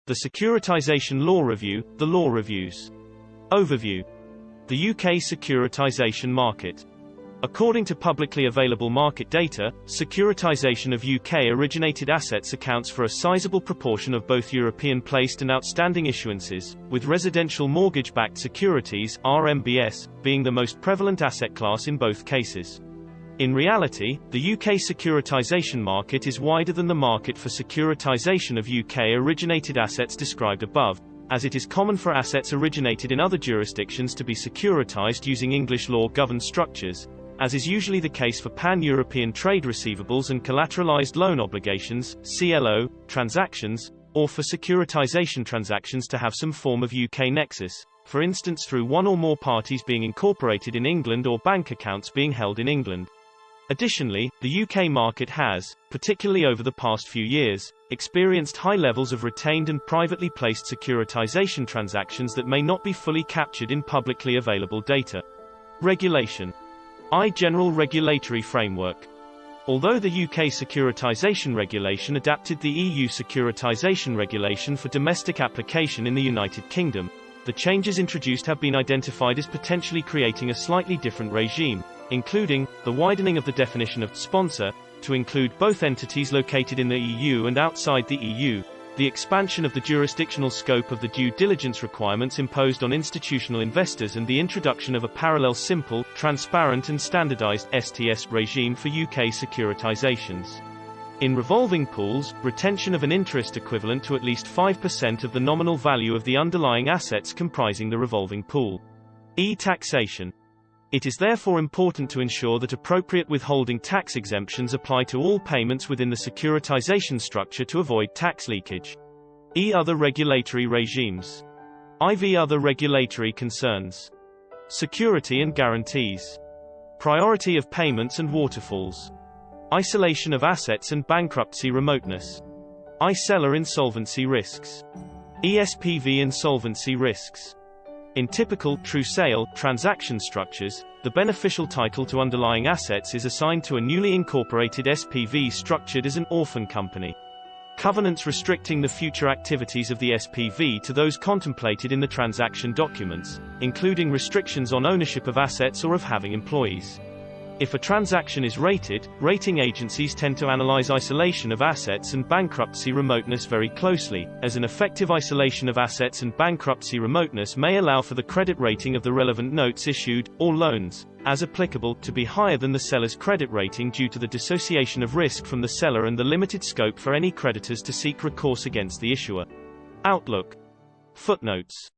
The Securitisation Law Review, the Law Reviews. Overview. The UK securitisation market. According to publicly available market data, securitisation of UK-originated assets accounts for a sizable proportion of both European-placed and outstanding issuances, with residential mortgage-backed securities (RMBS) being the most prevalent asset class in both cases. In reality, the UK securitisation market is wider than the market for securitisation of UK-originated assets described above, as it is common for assets originated in other jurisdictions to be securitised using English law-governed structures, as is usually the case for pan-European trade receivables and collateralised loan obligations (CLO) transactions, or for securitisation transactions to have some form of UK nexus, for instance through one or more parties being incorporated in England or bank accounts being held in England. Additionally, the UK market has, particularly over the past few years, experienced high levels of retained and privately placed securitisation transactions that may not be fully captured in publicly available data. Regulation. General Regulatory Framework. Although the UK Securitisation Regulation adapted the EU Securitisation Regulation for domestic application in the United Kingdom, the changes introduced have been identified as potentially creating a slightly different regime, including the widening of the definition of sponsor to include both entities located in the EU and outside the EU, the expansion of the jurisdictional scope of the due diligence requirements imposed on institutional investors, and the introduction of a parallel simple, transparent and standardized STS regime for UK securitizations. In revolving pools, retention of an interest equivalent to at least 5% of the nominal value of the underlying assets comprising the revolving pool. Taxation. It is therefore important to ensure that appropriate withholding tax exemptions apply to all payments within the securitization structure to avoid tax leakage. Other regulatory regimes. Other regulatory concerns. Security and guarantees. Priority of payments and waterfalls. Isolation of assets and bankruptcy remoteness. Seller insolvency risks. SPV insolvency risks. In typical true sale transaction structures, the beneficial title to underlying assets is assigned to a newly incorporated SPV structured as an orphan company. Covenants restricting the future activities of the SPV to those contemplated in the transaction documents, including restrictions on ownership of assets or of having employees. If a transaction is rated, rating agencies tend to analyze isolation of assets and bankruptcy remoteness very closely, as an effective isolation of assets and bankruptcy remoteness may allow for the credit rating of the relevant notes issued, or loans, as applicable, to be higher than the seller's credit rating due to the dissociation of risk from the seller and the limited scope for any creditors to seek recourse against the issuer. Outlook. Footnotes.